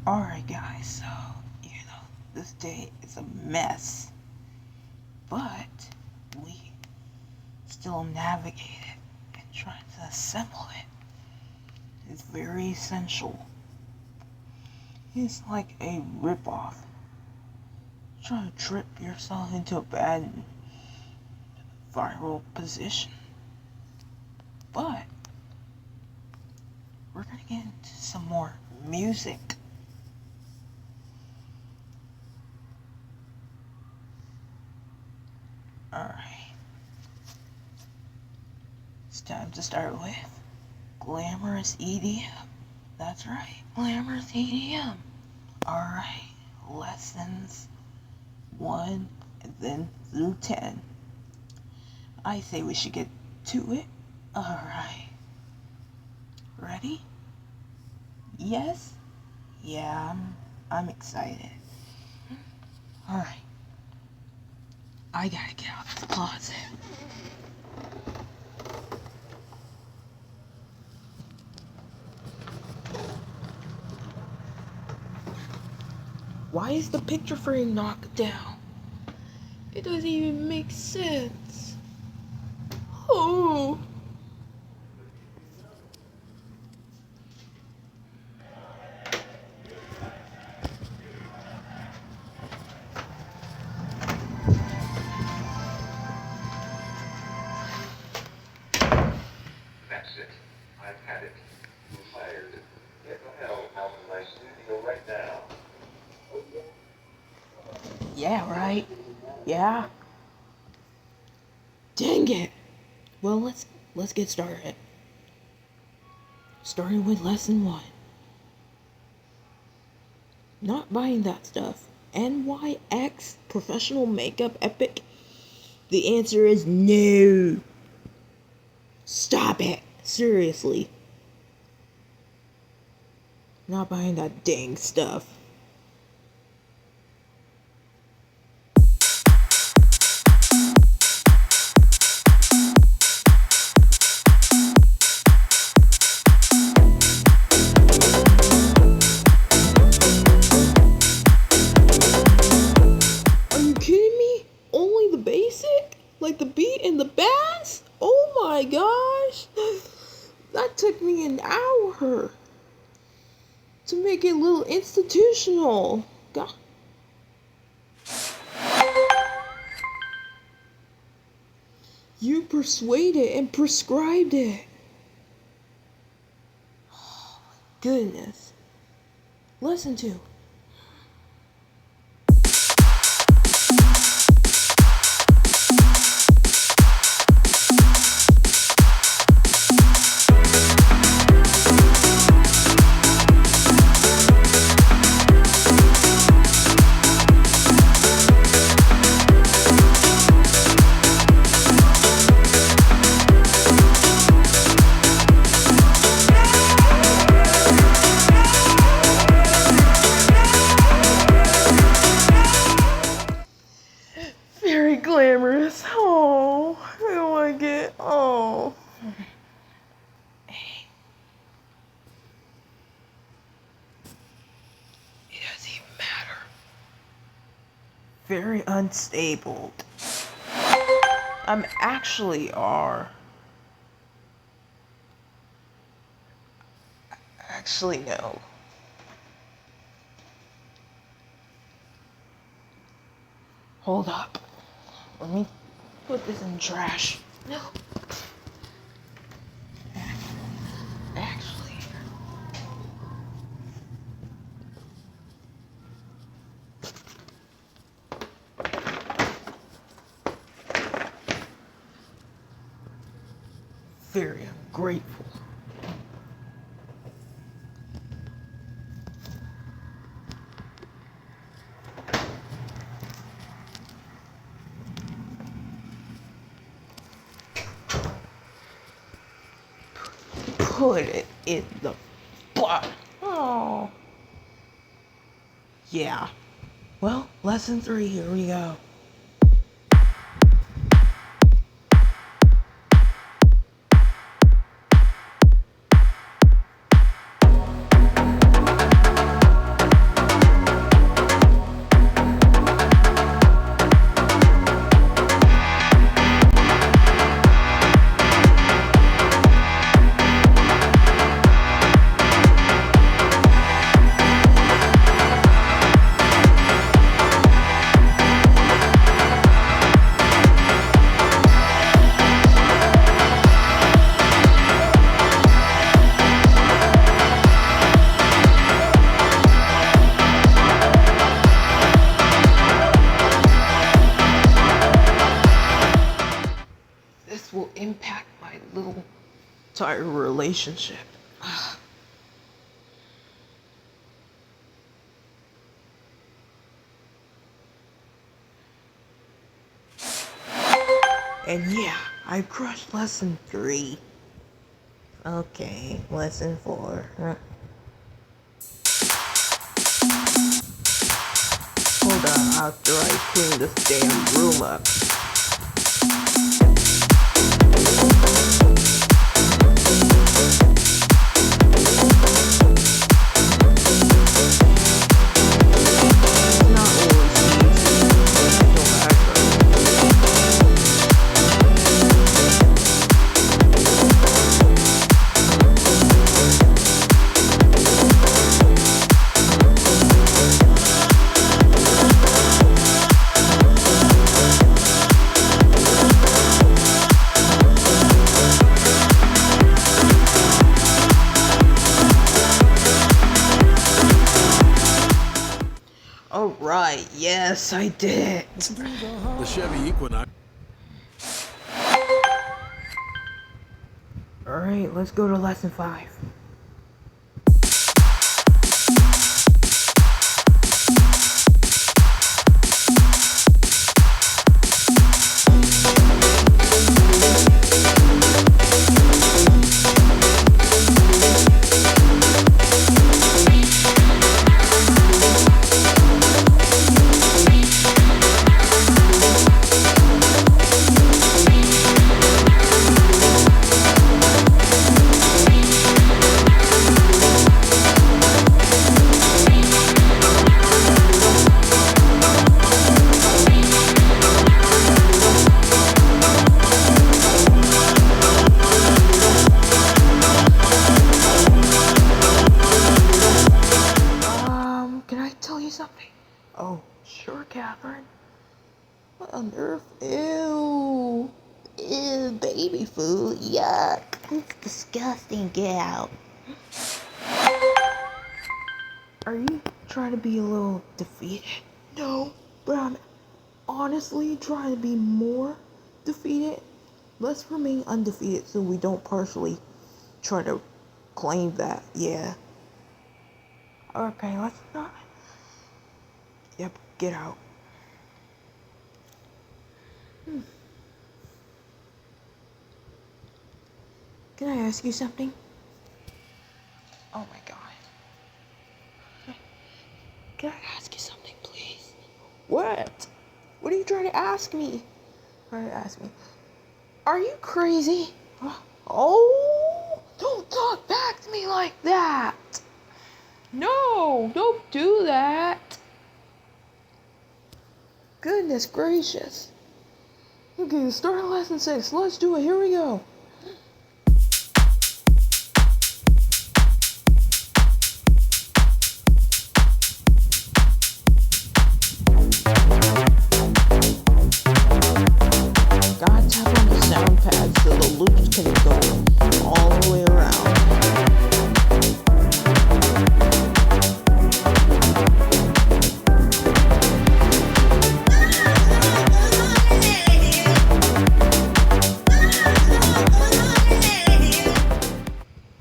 Alright guys, so, this day is a mess, but we still navigate it and try to assemble it. It's very essential. It's like a ripoff. Trying to trip yourself into a bad viral position. But we're gonna get into some more music. Alright. It's time to start with Glamorous EDM. That's right, Glamorous EDM. Alright, lessons 1 and then through 10. I say we should get to it. Alright. Ready? Yes? Yeah, I'm excited. Alright. I gotta get out of the closet. Why is the picture frame knocked down? It doesn't even make sense. Oh. That's it. I've had it. I'm fired. Get the hell out of my studio right now. Yeah, right. Yeah. Dang it. Well, let's get started. Starting with lesson 1. Not buying that stuff. NYX professional makeup epic? The answer is no. Stop it. Seriously. Not buying that dang stuff. Are you kidding me? Only the basic? Like the beat and the bass? Oh my gosh. That took me an hour to make it a little institutional. God. You persuaded and prescribed it. Oh my goodness. Lesson 2. Very glamorous. Oh, I don't like it. Oh. Hey. It doesn't even matter. Very unstable. Actually are. Actually, no. Hold up. Let me put this in the trash. No. Actually. Very ungrateful. Put it in the butt. Oh. Yeah. Well, lesson 3, here we go. entire relationship. And yeah, I crushed lesson 3. Okay, lesson 4. Hold on after I clean this damn room up. Alright, yes, I did. The Chevy Equinox. Alright, let's go to lesson 5. Can I tell you something? Oh, sure, Catherine. What on earth? Ew. Ew, baby food. Yuck. It's disgusting. Get out. Are you trying to be a little defeated? No, but I'm honestly trying to be more defeated. Let's remain undefeated so we don't partially try to claim that. Yeah. Okay, let's not. Yep, get out. Can I ask you something? Oh my god. Can I ask you something, please? What? What are you trying to ask me? Trying to ask me. Are you crazy? Oh, don't talk back to me like that. No, don't do that. Goodness gracious. Okay, start lesson 6. Let's do it. Here we go. Gotta tap on the sound pad so the loops can go all the way around.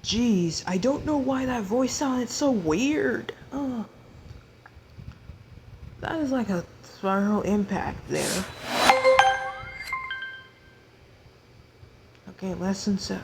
Jeez, I don't know why that voice sounded so weird. That is like a spiral impact there. Okay, lesson 7.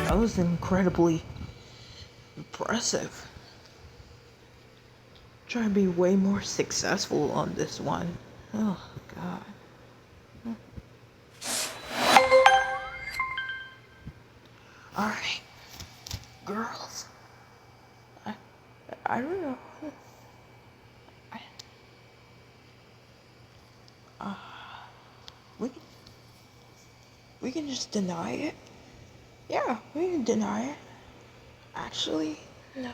That was incredibly impressive. Try to be way more successful on this one. Oh god. Alright. Girls. I don't know. We can just deny it. Yeah, we didn't deny it. Actually, no.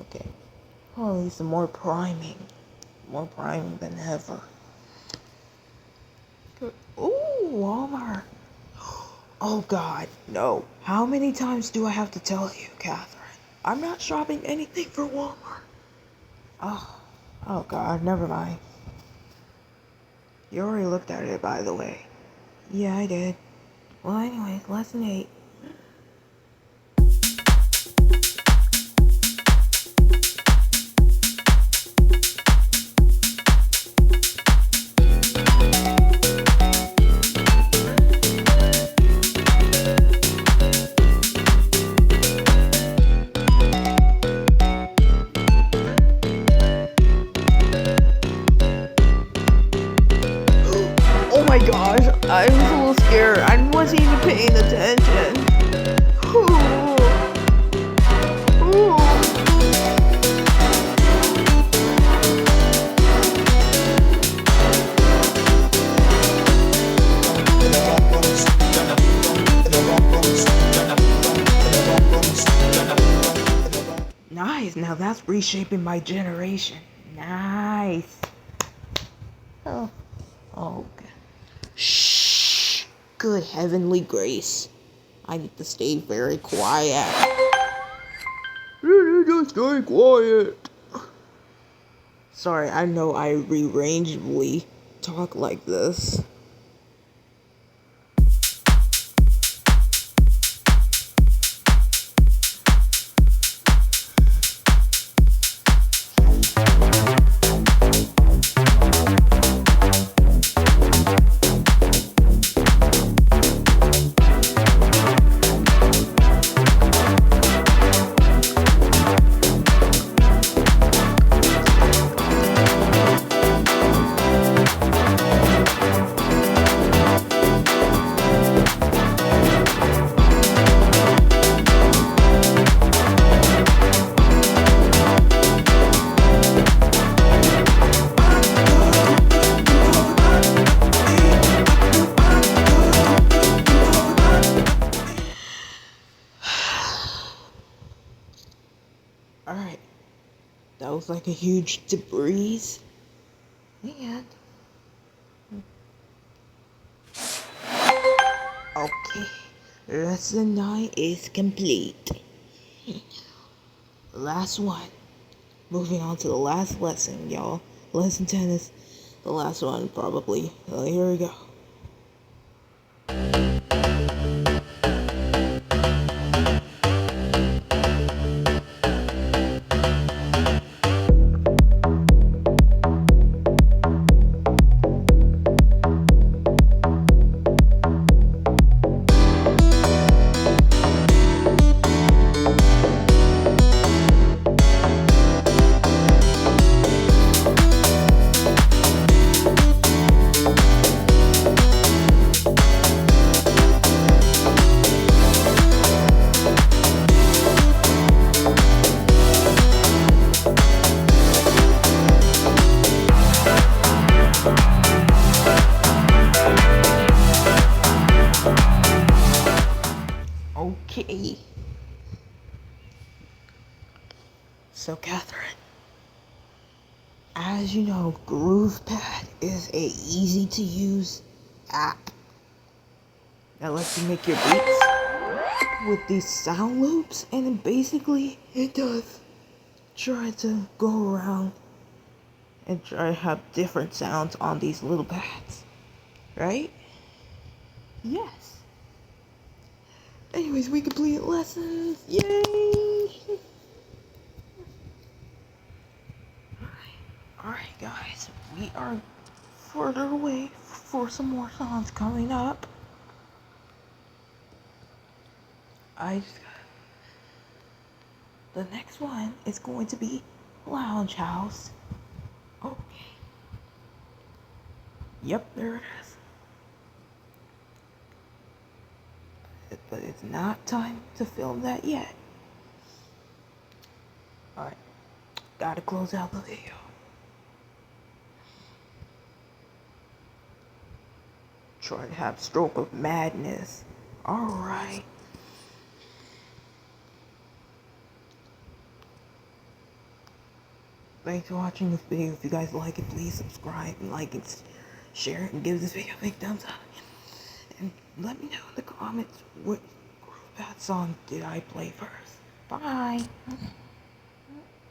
Okay. Holy, some more priming. More priming than ever. Ooh, Walmart. Oh God, no. How many times do I have to tell you, Catherine? I'm not shopping anything for Walmart. Oh, oh God, never mind. You already looked at it, by the way. Yeah, I did. Well, anyways, lesson 8. Oh my gosh, I was a little scared. I wasn't even paying attention. Ooh. Ooh. Nice, now that's reshaping my generation. Nice. Oh, oh, okay. Shh. Good heavenly grace. I need to stay very quiet. You need to stay quiet. Sorry, I know I rearrangeably talk like this. Alright, that was like a huge debris. And okay, lesson 9 is complete. Last one. Moving on to the last lesson, y'all. Lesson 10 is the last one, probably. Here we go. Okay. So, Catherine, as you know, Groovepad is a easy to use app that lets you make your beats with these sound loops, and then basically it does try to go around and try to have different sounds on these little pads, right? Yes. Anyways, we completed lessons. Yay! Alright, guys, we are further away for some more songs coming up. The next one is going to be Lounge House. Okay. Yep, there it is. But it's not time to film that yet. Alright, gotta close out the video. try to have stroke of madness. Alright. Thanks for watching this video. If you guys like it, please subscribe and like and share it and give this video a big thumbs up. And let me know in the comments what Groovepad song did I play first. Bye.